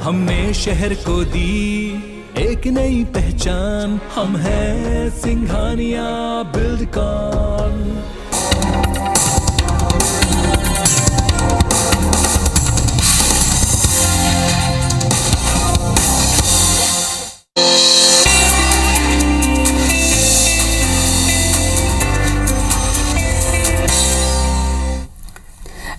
हमने शहर को दी एक नई पहचान, हम हैं सिंघानिया बिल्डकॉन।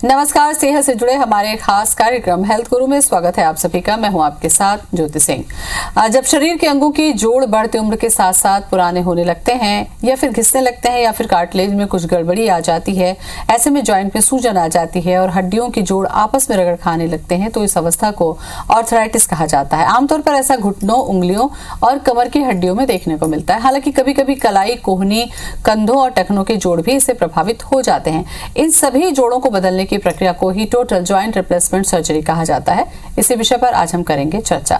नमस्कार, सेहत से जुड़े हमारे खास कार्यक्रम हेल्थ गुरु में स्वागत है आप सभी का। मैं हूं आपके साथ ज्योति सिंह। जब शरीर के अंगों की जोड़ बढ़ती उम्र के साथ साथ पुराने होने लगते हैं या फिर घिसने लगते हैं या फिर कार्टिलेज में कुछ गड़बड़ी आ जाती है, ऐसे में जॉइंट में सूजन आ जाती है और हड्डियों की जोड़ आपस में रगड़ खाने लगते हैं, तो इस अवस्था को आर्थराइटिस कहा जाता है। आमतौर पर ऐसा घुटनों, उंगलियों और कमर की हड्डियों में देखने को मिलता है। हालांकि कभी कभी कलाई, कोहनी, कंधों और टखनों के जोड़ भी इससे प्रभावित हो जाते हैं। इन सभी जोड़ों को बदलने की प्रक्रिया को ही टोटल जॉइंट रिप्लेसमेंट सर्जरी कहा जाता है। इसी विषय पर आज हम करेंगे चर्चा।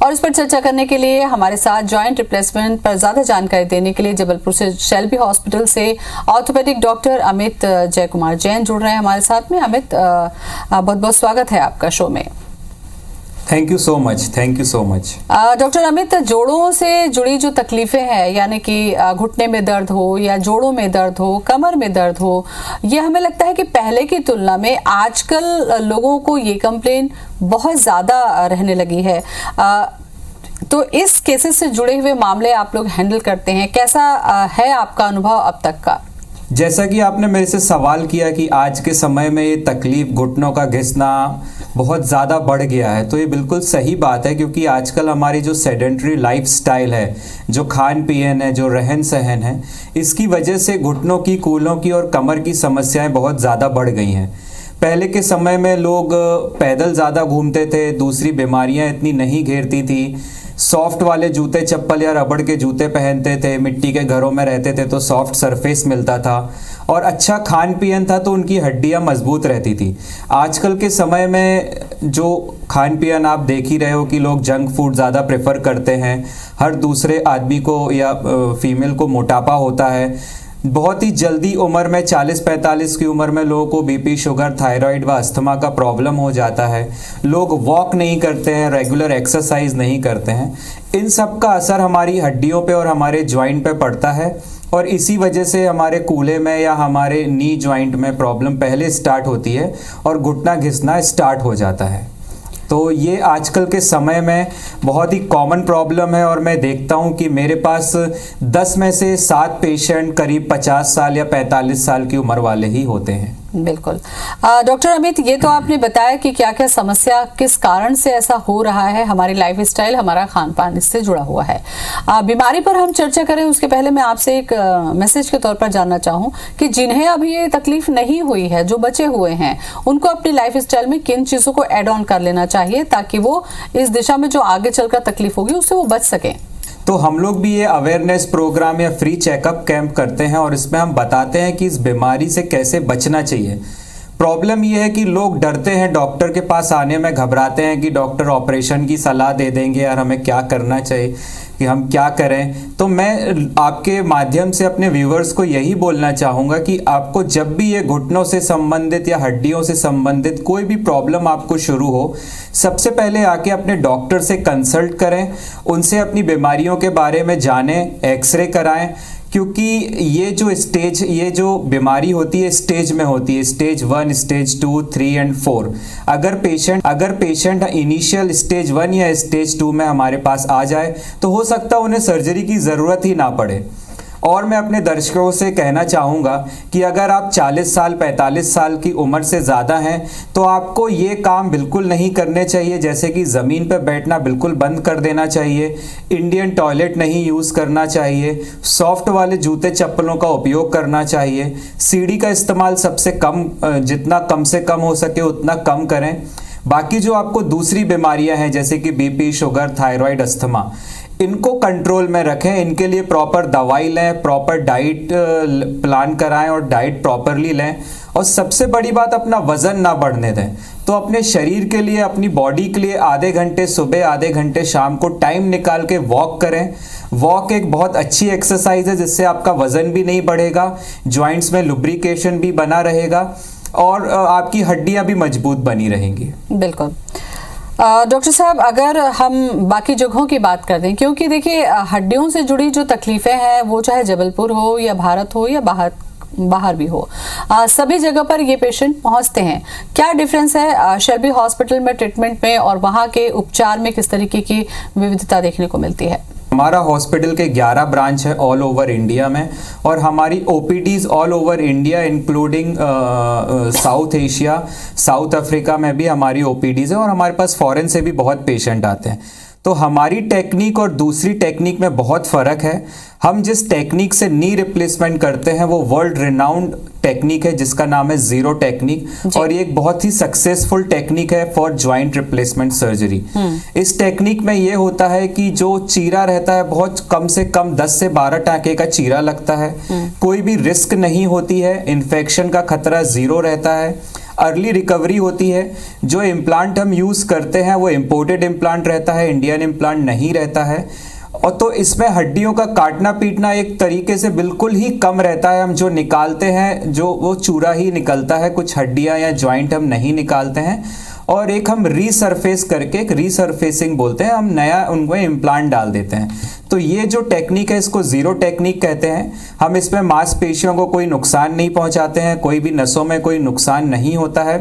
और इस पर चर्चा करने के लिए हमारे साथ जॉइंट रिप्लेसमेंट पर ज्यादा जानकारी देने के लिए जबलपुर से शेल्बी हॉस्पिटल से ऑर्थोपेडिक डॉक्टर अमित जय कुमार जैन जुड़ रहे हैं हमारे साथ में। अमित, बहुत बहुत स्वागत है आपका शो में। Thank you so much. Doctor Amit, जोड़ों से जुड़ी जो तकलीफें हैं, यानी कि घुटने में दर्द हो या जोड़ों में दर्द हो, कमर में दर्द हो, ये हमें लगता है कि पहले की तुलना में आजकल लोगों को ये कंप्लेन बहुत ज्यादा रहने लगी है। तो इस केसेस से जुड़े हुए मामले आप लोग हैंडल करते हैं, कैसा है आपका अनुभव अब तक का? जैसा कि आपने मेरे से सवाल किया कि आज के समय में ये तकलीफ घुटनों का घिसना बहुत ज़्यादा बढ़ गया है, तो ये बिल्कुल सही बात है, क्योंकि आजकल हमारी जो सेडेंटरी लाइफस्टाइल है, जो खान पीन है, जो रहन सहन है, इसकी वजह से घुटनों की, कूल्हों की और कमर की समस्याएं बहुत ज़्यादा बढ़ गई हैं। पहले के समय में लोग पैदल ज़्यादा घूमते थे, दूसरी बीमारियां इतनी नहीं घेरती थी, सॉफ्ट वाले जूते, चप्पल या रबड़ के जूते पहनते थे, मिट्टी के घरों में रहते थे तो सॉफ्ट सरफेस मिलता था और अच्छा खान पीन था तो उनकी हड्डियां मजबूत रहती थी। आजकल के समय में जो खान पीन आप देख ही रहे हो कि लोग जंक फूड ज़्यादा प्रेफर करते हैं, हर दूसरे आदमी को या फीमेल को मोटापा होता है, बहुत ही जल्दी उम्र में 40-45 की उम्र में लोगों को बीपी, शुगर, थायराइड व अस्थमा का प्रॉब्लम हो जाता है, लोग वॉक नहीं करते हैं, रेगुलर एक्सरसाइज नहीं करते हैं। इन सब का असर हमारी हड्डियों पे और हमारे जॉइंट पे पड़ता है और इसी वजह से हमारे कूल्हे में या हमारे नी जॉइंट में प्रॉब्लम पहले स्टार्ट होती है और घुटना घिसना स्टार्ट हो जाता है। तो ये आजकल के समय में बहुत ही कॉमन प्रॉब्लम है और मैं देखता हूँ कि मेरे पास 10 में से 7 पेशेंट करीब 50 साल या 45 साल की उम्र वाले ही होते हैं। बिल्कुल। डॉक्टर अमित, ये तो आपने बताया कि क्या क्या समस्या, किस कारण से ऐसा हो रहा है, हमारी लाइफस्टाइल, हमारा खान पान इससे जुड़ा हुआ है। बीमारी पर हम चर्चा करें उसके पहले मैं आपसे एक मैसेज के तौर पर जानना चाहूँ कि जिन्हें अभी ये तकलीफ नहीं हुई है, जो बचे हुए हैं, उनको अपनी लाइफस्टाइल में किन चीज़ों को एड ऑन कर लेना चाहिए ताकि वो इस दिशा में जो आगे चलकर तकलीफ होगी उससे वो बच सकें। तो हम लोग भी ये अवेयरनेस प्रोग्राम या फ्री चेकअप कैंप करते हैं और इसमें हम बताते हैं कि इस बीमारी से कैसे बचना चाहिए। प्रॉब्लम ये है कि लोग डरते हैं डॉक्टर के पास आने में, घबराते हैं कि डॉक्टर ऑपरेशन की सलाह दे देंगे यार हमें क्या करना चाहिए, कि हम क्या करें। तो मैं आपके माध्यम से अपने व्यूवर्स को यही बोलना चाहूँगा कि आपको जब भी ये घुटनों से संबंधित या हड्डियों से संबंधित कोई भी प्रॉब्लम आपको शुरू हो, सबसे पहले आके अपने डॉक्टर से कंसल्ट करें, उनसे अपनी बीमारियों के बारे में जानें, एक्सरे कराएं, क्योंकि ये जो बीमारी होती है स्टेज में होती है, स्टेज 1, स्टेज 2, 3 और 4। अगर पेशेंट इनिशियल स्टेज 1 या स्टेज 2 में हमारे पास आ जाए तो हो सकता है उन्हें सर्जरी की ज़रूरत ही ना पड़े। और मैं अपने दर्शकों से कहना चाहूँगा कि अगर आप 40 साल 45 साल की उम्र से ज़्यादा हैं तो आपको ये काम बिल्कुल नहीं करने चाहिए, जैसे कि ज़मीन पर बैठना बिल्कुल बंद कर देना चाहिए, इंडियन टॉयलेट नहीं यूज़ करना चाहिए, सॉफ्ट वाले जूते चप्पलों का उपयोग करना चाहिए, सीढ़ी का इस्तेमाल सबसे कम, जितना कम से कम हो सके उतना कम करें। बाकी जो आपको दूसरी बीमारियां हैं जैसे कि बीपी, शुगर, थायराइड, अस्थमा, इनको कंट्रोल में रखें, इनके लिए प्रॉपर दवाई लें, प्रॉपर डाइट प्लान कराएं और डाइट प्रॉपरली लें, और सबसे बड़ी बात अपना वजन ना बढ़ने दें। तो अपने शरीर के लिए, अपनी बॉडी के लिए आधे घंटे सुबह, आधे घंटे शाम को टाइम निकाल के वॉक करें। वॉक एक बहुत अच्छी एक्सरसाइज है जिससे आपका वजन भी नहीं बढ़ेगा, जॉइंट्स में लुब्रिकेशन भी बना रहेगा और आपकी हड्डियां भी मजबूत बनी रहेंगी। बिल्कुल। डॉक्टर साहब, अगर हम बाकी जगहों की बात कर दें, क्योंकि देखिए हड्डियों से जुड़ी जो तकलीफें हैं वो चाहे जबलपुर हो या भारत हो या बाहर भी हो, सभी जगह पर ये पेशेंट पहुंचते हैं। क्या डिफरेंस है शेल्बी हॉस्पिटल में ट्रीटमेंट में और वहां के उपचार में, किस तरीके की विविधता देखने को मिलती है? हमारा हॉस्पिटल के 11 ब्रांच है ऑल ओवर इंडिया में, और हमारी OPTs all over India including south Asia, south Africa में भी हमारी ओपीडीज है, और हमारे पास फॉरेन से भी बहुत पेशेंट आते हैं। तो हमारी टेक्निक और दूसरी टेक्निक में बहुत फ़र्क है। हम जिस टेक्निक से नी रिप्लेसमेंट करते हैं वो वर्ल्ड रिनाउंड टेक्निक है जिसका नाम है जीरो टेक्निक, और ये एक बहुत ही सक्सेसफुल टेक्निक है फॉर जॉइंट रिप्लेसमेंट सर्जरी। इस टेक्निक में ये होता है कि जो चीरा रहता है, बहुत कम से कम 10 से 12 टाँके का चीरा लगता है, कोई भी रिस्क नहीं होती है, इन्फेक्शन का खतरा ज़ीरो रहता है, अर्ली रिकवरी होती है। जो इम्प्लांट हम यूज़ करते हैं वो इम्पोर्टेड इम्प्लांट रहता है, इंडियन इम्प्लांट नहीं रहता है, और तो इसमें हड्डियों का काटना पीटना एक तरीके से बिल्कुल ही कम रहता है। हम जो निकालते हैं जो वो चूरा ही निकलता है, कुछ हड्डियां या जॉइंट हम नहीं निकालते हैं, और एक हम रीसरफेस करके, एक रीसरफेसिंग बोलते हैं, हम नया उनको इम्प्लांट डाल देते हैं। तो ये जो टेक्निक है इसको जीरो टेक्निक कहते हैं। हम इसमें मांसपेशियों को कोई नुकसान नहीं पहुंचाते हैं, कोई भी नसों में कोई नुकसान नहीं होता है।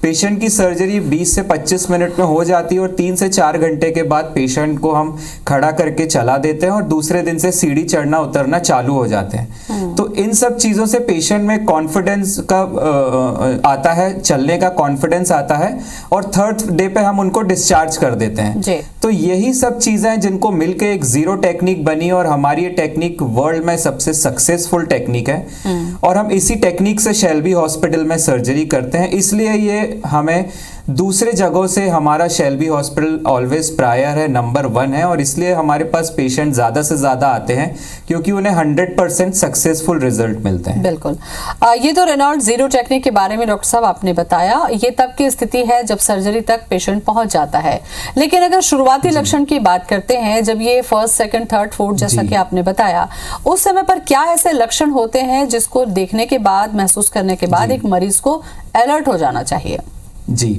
पेशेंट की सर्जरी 20 से 25 मिनट में हो जाती है, और 3 से 4 घंटे के बाद पेशेंट को हम खड़ा करके चला देते हैं, और दूसरे दिन से सीढ़ी चढ़ना उतरना चालू हो जाते हैं। तो इन सब चीज़ों से पेशेंट में कॉन्फिडेंस का आता है, चलने का कॉन्फिडेंस आता है, और थर्ड डे पे हम उनको डिस्चार्ज कर देते हैं। तो यही सब चीज़ें हैं जिनको मिलके एक जीरो टेक्निक बनी, और हमारी ये टेक्निक वर्ल्ड में सबसे सक्सेसफुल टेक्निक है, और हम इसी टेक्निक से शेल्बी हॉस्पिटल में सर्जरी करते हैं। इसलिए ये हमें दूसरे जगहों से, हमारा शेल्बी हॉस्पिटल ऑलवेज प्रायर है, नंबर 1 है, और इसलिए हमारे पास पेशेंट ज़्यादा से ज़्यादा आते हैं क्योंकि उन्हें 100% सक्सेसफुल रिजल्ट मिलते हैं। बिल्कुल। ये तो रेनॉल्ड जीरो टेक्निक के बारे में डॉक्टर साहब आपने बताया, ये तब की स्थिति है जब सर्जरी तक पेशेंट पहुंच जाता है। लेकिन अगर शुरुआती लक्षण की बात करते हैं, जब ये फर्स्ट, सेकंड, थर्ड, फोर्थ जैसा कि आपने बताया, उस समय पर क्या ऐसे लक्षण होते हैं जिसको देखने के बाद, महसूस करने के बाद एक मरीज को अलर्ट हो जाना चाहिए? जी,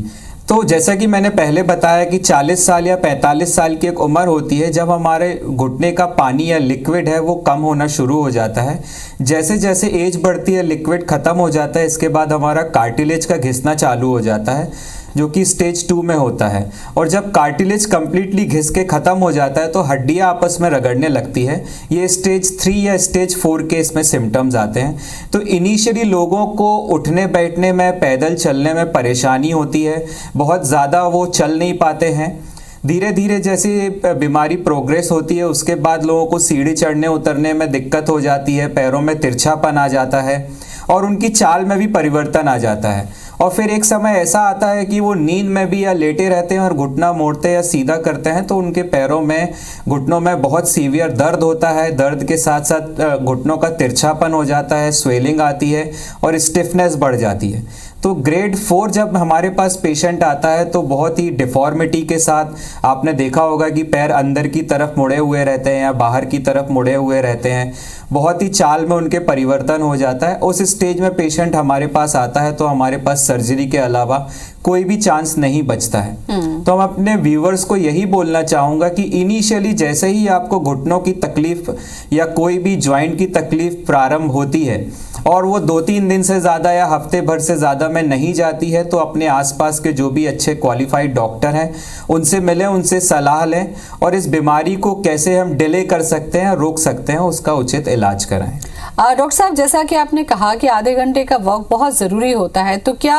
तो जैसा कि मैंने पहले बताया कि 40 साल या 45 साल की एक उम्र होती है जब हमारे घुटने का पानी या लिक्विड है वो कम होना शुरू हो जाता है। जैसे जैसे एज बढ़ती है लिक्विड ख़त्म हो जाता है, इसके बाद हमारा कार्टिलेज का घिसना चालू हो जाता है जो कि स्टेज 2 में होता है। और जब कार्टिलेज कंप्लीटली घिस के ख़त्म हो जाता है तो हड्डियाँ आपस में रगड़ने लगती है। ये स्टेज 3 या स्टेज 4 के इसमें सिम्टम्स आते हैं। तो इनिशियली लोगों को उठने बैठने में, पैदल चलने में परेशानी होती है, बहुत ज़्यादा वो चल नहीं पाते हैं। धीरे धीरे जैसे बीमारी प्रोग्रेस होती है उसके बाद लोगों को सीढ़ी चढ़ने उतरने में दिक्कत हो जाती है, पैरों में तिरछापन आ जाता है और उनकी चाल में भी परिवर्तन आ जाता है। और फिर एक समय ऐसा आता है कि वो नींद में भी या लेटे रहते हैं और घुटना मोड़ते या सीधा करते हैं तो उनके पैरों में, घुटनों में बहुत सीवियर दर्द होता है। दर्द के साथ साथ घुटनों का तिरछापन हो जाता है, स्वेलिंग आती है और स्टिफनेस बढ़ जाती है। तो ग्रेड 4 जब हमारे पास पेशेंट आता है तो बहुत ही डिफॉर्मिटी के साथ, आपने देखा होगा कि पैर अंदर की तरफ मुड़े हुए रहते हैं या बाहर की तरफ मुड़े हुए रहते हैं, बहुत ही चाल में उनके परिवर्तन हो जाता है। उस स्टेज में पेशेंट हमारे पास आता है तो हमारे पास सर्जरी के अलावा कोई भी चांस नहीं बचता है। तो हम अपने व्यूअर्स को यही बोलना चाहूँगा कि इनिशियली जैसे ही आपको घुटनों की तकलीफ या कोई भी जॉइंट की तकलीफ प्रारंभ होती है और वो 2-3 दिन से ज़्यादा या हफ्ते भर से ज़्यादा में नहीं जाती है तो अपने आसपास के जो भी अच्छे क्वालिफाइड डॉक्टर हैं उनसे मिलें, उनसे सलाह लें और इस बीमारी को कैसे हम डिले कर सकते हैं, रोक सकते हैं, उसका उचित इलाज कराएं। डॉक्टर साहब, जैसा कि आपने कहा कि आधे घंटे का वॉक बहुत ज़रूरी होता है, तो क्या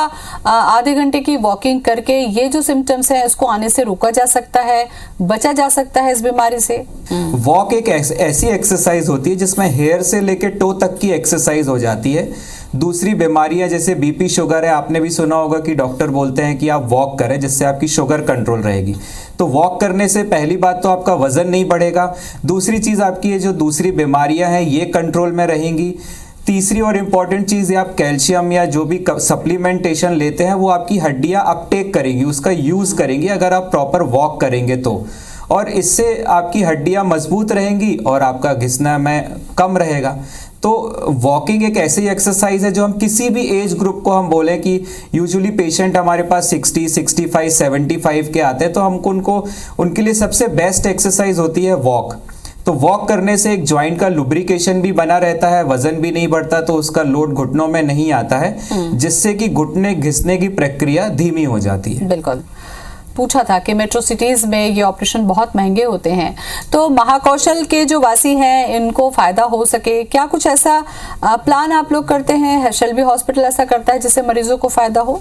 आधे घंटे की वॉकिंग करके ये जो सिम्टम्स हैं इसको आने से रोका जा सकता है, बचा जा सकता है इस बीमारी से? वॉक एक ऐसी एक्सरसाइज होती है जिसमें हेयर से लेकर टो तक की एक्सरसाइज हो जाती है। जाती है। दूसरी बीमारियां जैसे बीपी शुगर है, आपने भी सुना होगा कि डॉक्टर बोलते हैं कि आप वॉक करें जिससे आपकी शुगर कंट्रोल रहेगी। तो वॉक करने से पहली बात तो आपका वजन नहीं बढ़ेगा, दूसरी चीज़ आपकी ये जो दूसरी बीमारियां हैं ये कंट्रोल में रहेंगी। तीसरी और इम्पॉर्टेंट चीज़ है आप कैल्शियम या जो भी सप्लीमेंटेशन लेते हैं वो आपकी हड्डियां अपटेक करेंगी, उसका यूज़ करेंगी अगर आप प्रॉपर वॉक करेंगे तो, और इससे आपकी हड्डियां मजबूत रहेंगी और आपका घिसना में कम रहेगा। तो वॉकिंग एक ऐसी एक्सरसाइज है जो हम किसी भी एज ग्रुप को हम बोलें कि यूजुअली पेशेंट हमारे पास 60, 65, 75 के आते हैं तो हमको उनके लिए सबसे बेस्ट एक्सरसाइज होती है वॉक। तो वॉक करने से एक जॉइंट का लुब्रिकेशन भी बना रहता है, वजन भी नहीं बढ़ता, तो उसका लोड घुटनों में नहीं आता है, जिससे कि घुटने घिसने की प्रक्रिया धीमी हो जाती है। बिल्कुल। पूछा था कि मेट्रो सिटीज में ये ऑपरेशन बहुत महंगे होते हैं, तो महाकौशल के जो वासी हैं इनको फायदा हो सके, क्या कुछ ऐसा प्लान आप लोग करते हैं? शेल्बी हॉस्पिटल ऐसा करता है जिससे मरीजों को फायदा हो?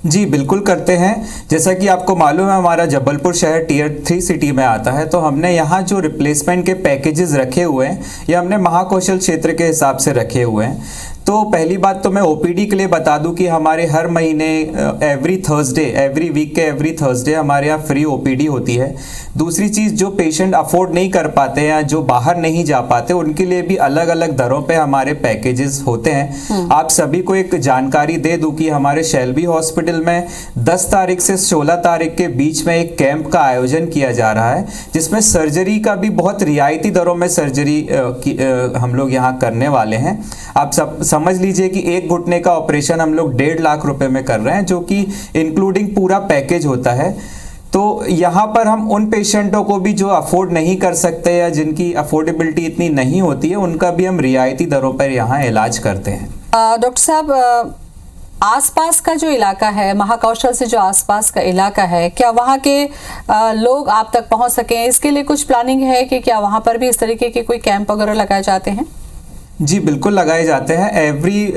जी बिल्कुल करते हैं। जैसा कि आपको मालूम है हमारा जबलपुर शहर टियर 3 सिटी में आता है, तो हमने यहाँ जो रिप्लेसमेंट के पैकेजेस रखे हुए हैं ये हमने महाकौशल क्षेत्र के हिसाब से रखे हुए हैं। तो पहली बात तो मैं ओपीडी के लिए बता दूं कि हमारे हर महीने एवरी वीक के एवरी थर्सडे हमारे यहाँ फ्री ओपीडी होती है। दूसरी चीज़ जो पेशेंट अफोर्ड नहीं कर पाते या जो बाहर नहीं जा पाते उनके लिए भी अलग अलग दरों पे हमारे पैकेजेस होते हैं। आप सभी को एक जानकारी दे दूं कि हमारे शेल्बी हॉस्पिटल में 10 तारीख से 16 तारीख के बीच में एक कैंप का आयोजन किया जा रहा है जिसमें सर्जरी का भी बहुत रियायती दरों में सर्जरी हम लोग यहाँ करने वाले हैं। आप समझ लीजिए कि एक घुटने का ऑपरेशन हम लोग 1.5 लाख रुपए में कर रहे हैं, जो कि इंक्लूडिंग पूरा पैकेज होता है। तो यहाँ पर हम उन पेशेंटों को भी जो अफोर्ड नहीं कर सकते या जिनकी अफोर्डेबिलिटी इतनी नहीं होती है उनका भी हम रियायती दरों पर यहाँ इलाज करते हैं। डॉक्टर साहब, आसपास का जो इलाका है, महाकौशल से जो आसपास का इलाका है, क्या वहाँ के लोग आप तक पहुँच सकें, इसके लिए कुछ प्लानिंग है कि क्या वहाँ पर भी इस तरीके के कोई कैंप वगैरह लगाए जाते हैं? जी बिल्कुल लगाए जाते हैं। एवरी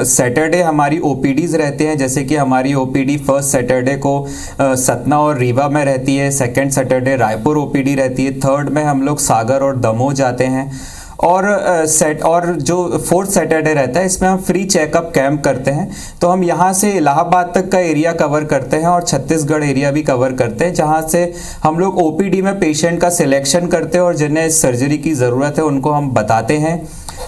सैटरडे हमारी ओपीडीज रहते हैं, जैसे कि हमारी ओपीडी फर्स्ट सैटरडे को सतना और रीवा में रहती है, सेकंड सैटरडे रायपुर ओपीडी रहती है, थर्ड में हम लोग सागर और दमोह जाते हैं, और जो फोर्थ सैटरडे रहता है इसमें हम फ्री चेकअप कैंप करते हैं। तो हम यहाँ से इलाहाबाद तक का एरिया कवर करते हैं और छत्तीसगढ़ एरिया भी कवर करते हैं, जहाँ से हम लोग ओपीडी में पेशेंट का सिलेक्शन करते हैं और जिन्हें सर्जरी की ज़रूरत है उनको हम बताते हैं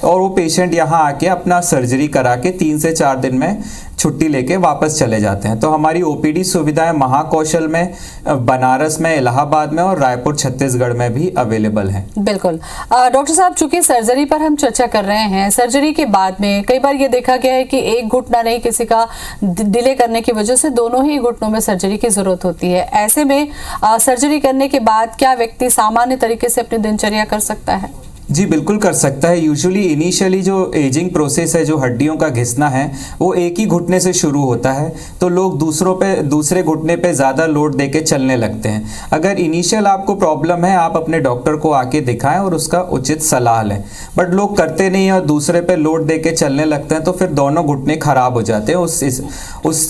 और वो पेशेंट यहाँ आके अपना सर्जरी करा के 3 से 4 दिन में छुट्टी लेके वापस चले जाते हैं। तो हमारी ओपीडी सुविधाएं महाकौशल में, बनारस में, इलाहाबाद में और रायपुर छत्तीसगढ़ में भी अवेलेबल हैं। बिल्कुल। डॉक्टर साहब, चूंकि सर्जरी पर हम चर्चा कर रहे हैं, सर्जरी के बाद में कई बार ये देखा गया है कि एक घुटना नहीं, किसी का डिले करने की वजह से दोनों ही घुटनों में सर्जरी की जरूरत होती है। ऐसे में सर्जरी करने के बाद क्या व्यक्ति सामान्य तरीके से अपनी दिनचर्या कर सकता है? जी बिल्कुल कर सकता है। यूजुअली इनिशियली जो एजिंग प्रोसेस है, जो हड्डियों का घिसना है, वो एक ही घुटने से शुरू होता है, तो लोग दूसरे घुटने पे ज़्यादा लोड देके चलने लगते हैं। अगर इनिशियल आपको प्रॉब्लम है, आप अपने डॉक्टर को आके दिखाएं और उसका उचित सलाह लें। बट लोग करते नहीं हैं और दूसरे पे लोड देके चलने लगते हैं, तो फिर दोनों घुटने खराब हो जाते हैं। उस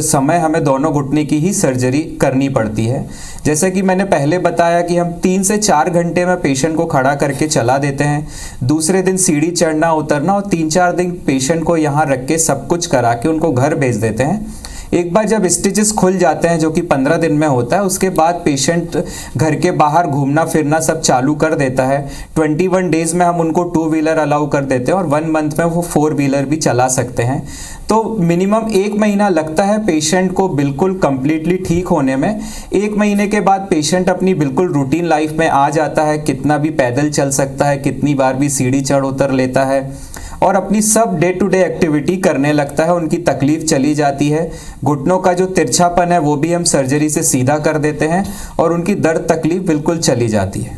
समय हमें दोनों घुटने की ही सर्जरी करनी पड़ती है। जैसे कि मैंने पहले बताया कि हम 3 से 4 घंटे में पेशेंट को खड़ा करके चला देते हैं, दूसरे दिन सीढ़ी चढ़ना उतरना, और 3-4 दिन पेशेंट को यहाँ रख के सब कुछ करा के उनको घर भेज देते हैं। एक बार जब स्टिचेस खुल जाते हैं, जो कि 15 दिन में होता है, उसके बाद पेशेंट घर के बाहर घूमना फिरना सब चालू कर देता है। 21 डेज में हम उनको 2 व्हीलर अलाउ कर देते हैं और 1 मंथ में वो 4 व्हीलर भी चला सकते हैं। तो मिनिमम 1 महीना लगता है पेशेंट को बिल्कुल कंप्लीटली ठीक होने में। 1 महीने के बाद पेशेंट अपनी बिल्कुल रूटीन लाइफ में आ जाता है, कितना भी पैदल चल सकता है, कितनी बार भी सीढ़ी चढ़ उतर लेता है और अपनी सब डे टू डे एक्टिविटी करने लगता है। उनकी तकलीफ चली जाती है, घुटनों का जो तिरछापन है वो भी हम सर्जरी से सीधा कर देते हैं और उनकी दर्द तकलीफ बिल्कुल चली जाती है।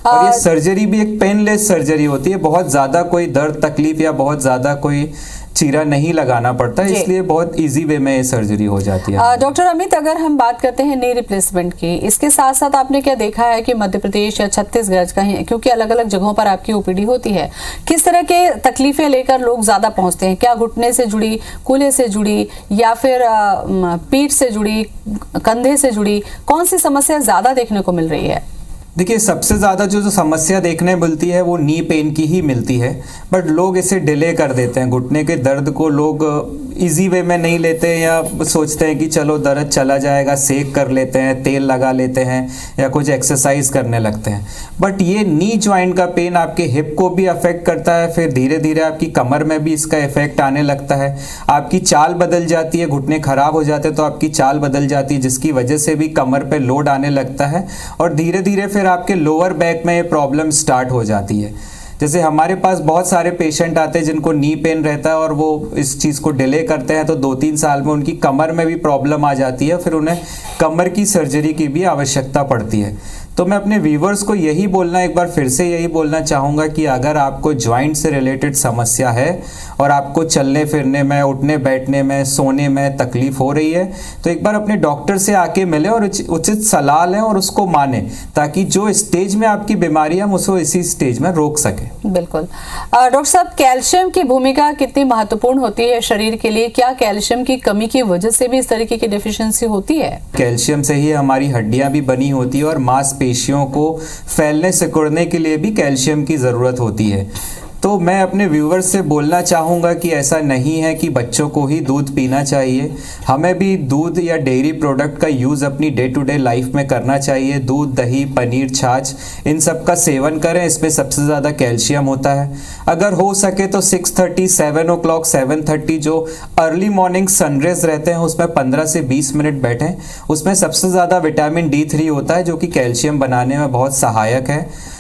और ये सर्जरी भी एक पेनलेस सर्जरी होती है, बहुत ज़्यादा कोई दर्द तकलीफ या बहुत ज़्यादा कोई चीरा नहीं लगाना पड़ता, इसलिए बहुत इजी वे में सर्जरी हो जाती है। डॉक्टर अमित, अगर हम बात करते हैं नी रिप्लेसमेंट की, इसके साथ साथ आपने क्या देखा है कि मध्य प्रदेश या छत्तीसगढ़ कहीं, क्योंकि अलग अलग जगहों पर आपकी ओपीडी होती है, किस तरह के तकलीफें लेकर लोग ज्यादा पहुंचते हैं? क्या घुटने से जुड़ी, कूल्हे से जुड़ी, या फिर पीठ से जुड़ी, कंधे से जुड़ी, कौन सी समस्या ज्यादा देखने को मिल रही है? देखिए, सबसे ज़्यादा जो समस्या देखने मिलती है वो नी पेन की ही मिलती है, बट लोग इसे डिले कर देते हैं। घुटने के दर्द को लोग इजी वे में नहीं लेते या सोचते हैं कि चलो दर्द चला जाएगा, सेक कर लेते हैं, तेल लगा लेते हैं या कुछ एक्सरसाइज करने लगते हैं। बट ये नी जॉइंट का पेन आपके हिप को भी अफेक्ट करता है, फिर धीरे धीरे आपकी कमर में भी इसका इफेक्ट आने लगता है। आपकी चाल बदल जाती है, घुटने खराब हो जाते हैं तो आपकी चाल बदल जाती है, जिसकी वजह से भी कमर पे लोड आने लगता है और धीरे धीरे फिर आपके लोअर बैक में ये प्रॉब्लम स्टार्ट हो जाती है। जैसे हमारे पास बहुत सारे पेशेंट आते हैं जिनको नी पेन रहता है और वो इस चीज़ को डिले करते हैं तो 2-3 साल में उनकी कमर में भी प्रॉब्लम आ जाती है, फिर उन्हें कमर की सर्जरी की भी आवश्यकता पड़ती है। तो मैं अपने व्यूवर्स को यही बोलना, एक बार फिर से यही बोलना चाहूँगा कि अगर आपको जॉइंट से रिलेटेड समस्या है और आपको चलने फिरने में, उठने बैठने में, सोने में तकलीफ हो रही है तो एक बार अपने डॉक्टर से आके मिलें और उचित सलाह लें और उसको मानें, ताकि जो स्टेज में आपकी बीमारी है हम उसको इसी स्टेज में रोक सकें। बिल्कुल। डॉक्टर साहब, कैल्शियम की भूमिका कितनी महत्वपूर्ण होती है शरीर के लिए? क्या कैल्शियम की कमी की वजह से भी इस तरीके की डिफिशियंसी होती है? कैल्शियम से ही हमारी हड्डियां भी बनी होती है और मांसपेशियों को फैलने सिकुड़ने के लिए भी कैल्शियम की ज़रूरत होती है। तो मैं अपने व्यूवर्स से बोलना चाहूँगा कि ऐसा नहीं है कि बच्चों को ही दूध पीना चाहिए, हमें भी दूध या डेयरी प्रोडक्ट का यूज़ अपनी डे टू डे लाइफ में करना चाहिए। दूध, दही, पनीर, छाछ, इन सब का सेवन करें, इसमें सबसे ज़्यादा कैल्शियम होता है। अगर हो सके तो 6:30, 7 o'clock, 7:30 जो अर्ली मॉर्निंग सनरेज रहते हैं उसमें 15 से 20 मिनट बैठें। उसमें सबसे ज़्यादा विटामिन D3 होता है जो कि कैल्शियम बनाने में बहुत सहायक है।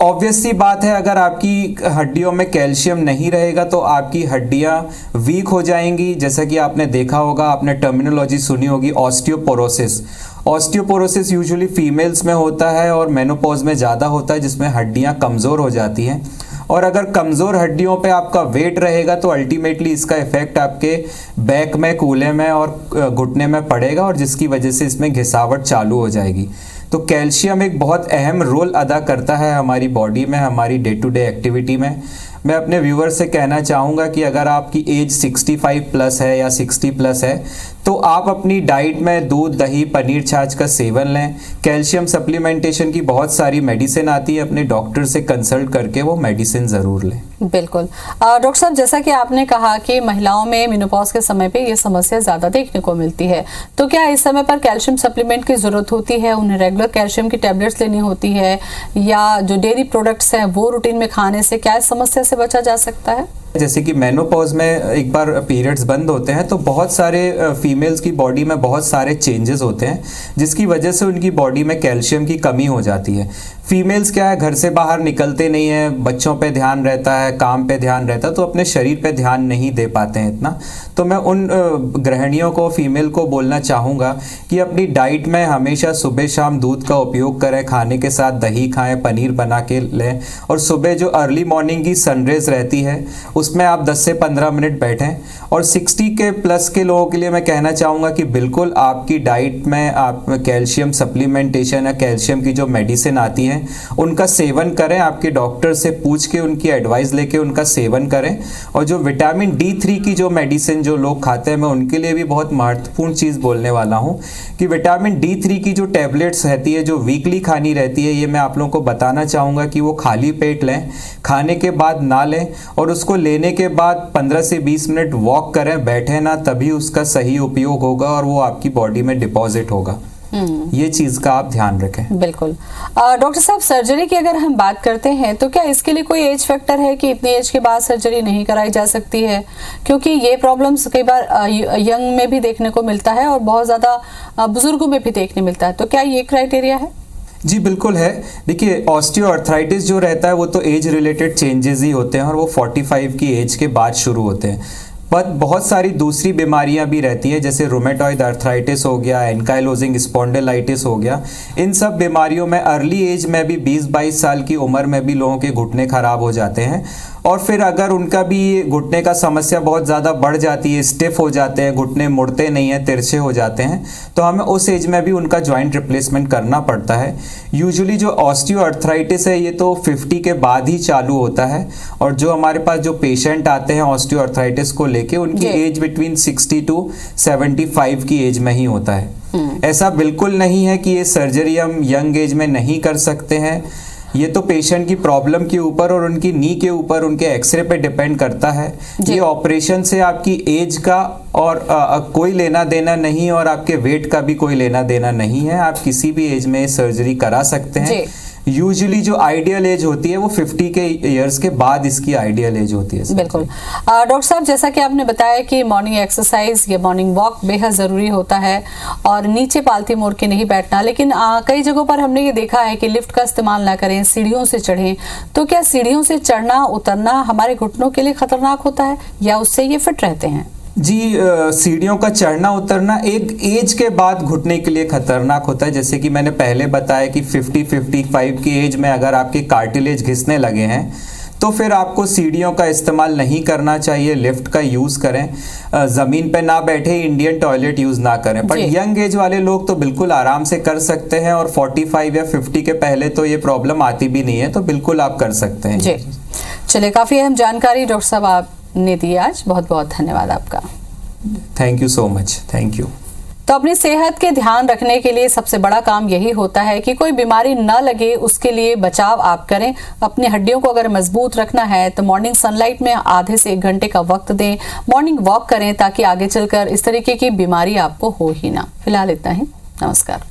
ऑब्वियस सी बात है, अगर आपकी हड्डियों में कैल्शियम नहीं रहेगा तो आपकी हड्डियां वीक हो जाएंगी। जैसा कि आपने देखा होगा, आपने टर्मिनोलॉजी सुनी होगी, ऑस्टियोपोरोसिस। ऑस्टियोपोरोसिस यूजुअली फीमेल्स में होता है और मेनोपॉज में ज़्यादा होता है, जिसमें हड्डियां कमज़ोर हो जाती हैं। और अगर कमज़ोर हड्डियों पे आपका वेट रहेगा तो अल्टीमेटली इसका इफेक्ट आपके बैक में, कूल्हे में और घुटने में पड़ेगा और जिसकी वजह से इसमें घिसावट चालू हो जाएगी। तो कैल्शियम एक बहुत अहम रोल अदा करता है हमारी बॉडी में, हमारी डे टू डे एक्टिविटी में। मैं अपने व्यूवर्स से कहना चाहूँगा कि अगर आपकी एज 65 प्लस है या 60 प्लस है तो आप अपनी डाइट में दूध, दही, पनीर, छाछ का सेवन लें। कैल्शियम सप्लीमेंटेशन की बहुत सारी मेडिसिन आती है, अपने डॉक्टर से कंसल्ट करके वो मेडिसिन ज़रूर लें। बिल्कुल। डॉक्टर साहब, जैसा कि आपने कहा कि महिलाओं में मेनोपॉज के समय पे ये समस्या ज़्यादा देखने को मिलती है, तो क्या इस समय पर कैल्शियम सप्लीमेंट की ज़रूरत होती है? उन्हें रेगुलर कैल्शियम की टैबलेट्स लेनी होती है या जो डेयरी प्रोडक्ट्स हैं वो रूटीन में खाने से क्या इस समस्या से बचा जा सकता है? जैसे कि मेनोपॉज में एक बार पीरियड्स बंद होते हैं तो बहुत सारे फीमेल्स की बॉडी में बहुत सारे चेंजेस होते हैं, जिसकी वजह से उनकी बॉडी में कैल्शियम की कमी हो जाती है। फीमेल्स क्या है, घर से बाहर निकलते नहीं हैं, बच्चों पे ध्यान रहता है, काम पे ध्यान रहता है, तो अपने शरीर पे ध्यान नहीं दे पाते हैं इतना। तो मैं उन गृहिणियों को, फीमेल को बोलना चाहूँगा कि अपनी डाइट में हमेशा सुबह शाम दूध का उपयोग करें, खाने के साथ दही खाएं, पनीर बना के लें और सुबह जो अर्ली मॉर्निंग की सनरेज रहती है उसमें आप 10 से 15 मिनट बैठें। और 60 के प्लस के लोगों के लिए मैं कहना चाहूँगा कि बिल्कुल आपकी डाइट में आप कैल्शियम सप्लीमेंटेशन या कैल्शियम की जो मेडिसिन आती है उनका सेवन करें। आपके डॉक्टर से पूछ के उनकी एडवाइस लेके उनका सेवन करें। और जो विटामिन D3 की जो मेडिसिन जो लोग खाते हैं, मैं उनके लिए भी बहुत महत्वपूर्ण चीज़ बोलने वाला हूँ कि विटामिन D3 की जो टैबलेट्स रहती है, जो वीकली खानी रहती है, ये मैं आप लोगों को बताना चाहूँगा कि वो खाली पेट लें, खाने के बाद ना लें और उसको लेने के बाद 15 से 20 मिनट वॉक करें, बैठे ना, तभी उसका सही उपयोग होगा और वो आपकी बॉडी में डिपॉजिट होगा। ये चीज का आप ध्यान रखें। बिल्कुल। डॉक्टर साहब, सर्जरी की अगर हम बात करते हैं तो क्या इसके लिए कोई एज फैक्टर है कि इतनी एज के बाद सर्जरी नहीं कराई जा सकती है? क्योंकि ये प्रॉब्लम्स कई बार यंग में भी देखने को मिलता है और बहुत ज़्यादा बुजुर्गों में भी देखने मिलता है, तो क्या ये क्राइटेरिया है? जी बिल्कुल है। देखिए, ऑस्टियोआर्थराइटिस जो रहता है वो तो एज रिलेटेड चेंजेस ही होते हैं और वो 45 की एज के बाद शुरू होते हैं। पर बहुत सारी दूसरी बीमारियां भी रहती हैं, जैसे रोमेटॉइड आर्थराइटिस हो गया, एनकाइलोजिंग स्पॉन्डिलाइटिस हो गया। इन सब बीमारियों में अर्ली एज में भी 20-22 साल की उम्र में भी लोगों के घुटने खराब हो जाते हैं और फिर अगर उनका भी घुटने का समस्या बहुत ज़्यादा बढ़ जाती है, स्टिफ हो जाते हैं, घुटने मुड़ते नहीं हैं, तिरछे हो जाते हैं, तो हमें उस एज में भी उनका जॉइंट रिप्लेसमेंट करना पड़ता है। यूजुअली जो ऑस्टियोआर्थराइटिस है ये तो 50 के बाद ही चालू होता है, और जो हमारे पास जो पेशेंट आते हैं ऑस्टियोआर्थराइटिस को लेके, उनकी एज बिटवीन 60 to 75 की एज में ही होता है। ऐसा बिल्कुल नहीं है कि ये सर्जरी हम यंग एज में नहीं कर सकते हैं। ये तो पेशेंट की प्रॉब्लम के ऊपर और उनकी नी के ऊपर, उनके एक्सरे पे डिपेंड करता है। ये ऑपरेशन से आपकी एज का और कोई लेना देना नहीं, और आपके वेट का भी कोई लेना देना नहीं है। आप किसी भी एज में सर्जरी करा सकते हैं। यूजुअली जो आइडियल एज होती है वो 50 के इयर्स के बाद इसकी आइडियल एज होती है। बिल्कुल डॉक्टर साहब, जैसा कि आपने बताया कि मॉर्निंग एक्सरसाइज या मॉर्निंग वॉक बेहद ज़रूरी होता है, और नीचे पालती मोड़ के नहीं बैठना, लेकिन कई जगहों पर हमने ये देखा है कि लिफ्ट का इस्तेमाल ना करें, सीढ़ियों से चढ़ें। तो क्या सीढ़ियों से चढ़ना उतरना हमारे घुटनों के लिए खतरनाक होता है, या उससे ये फिट रहते हैं? जी, सीढ़ियों का चढ़ना उतरना एक एज के बाद घुटने के लिए खतरनाक होता है। जैसे कि मैंने पहले बताया कि 50-55 की एज में अगर आपके कार्टिलेज घिसने लगे हैं तो फिर आपको सीढ़ियों का इस्तेमाल नहीं करना चाहिए, लिफ्ट का यूज़ करें, ज़मीन पे ना बैठे, इंडियन टॉयलेट यूज़ ना करें। पर यंग एज वाले लोग तो बिल्कुल आराम से कर सकते हैं, और 45 या 50 के पहले तो ये प्रॉब्लम आती भी नहीं है, तो बिल्कुल आप कर सकते हैं। जी, चलिए, काफ़ी अहम जानकारी डॉक्टर साहब आपने दी आज, बहुत बहुत धन्यवाद आपका। Thank you so much. Thank you. तो अपनी सेहत के ध्यान रखने के लिए सबसे बड़ा काम यही होता है कि कोई बीमारी न लगे, उसके लिए बचाव आप करें। अपनी हड्डियों को अगर मजबूत रखना है तो मॉर्निंग सनलाइट में आधे से 1 घंटे का वक्त दें, मॉर्निंग वॉक करें, ताकि आगे चलकर इस तरीके की बीमारी आपको हो ही ना। फिलहाल इतना ही, नमस्कार।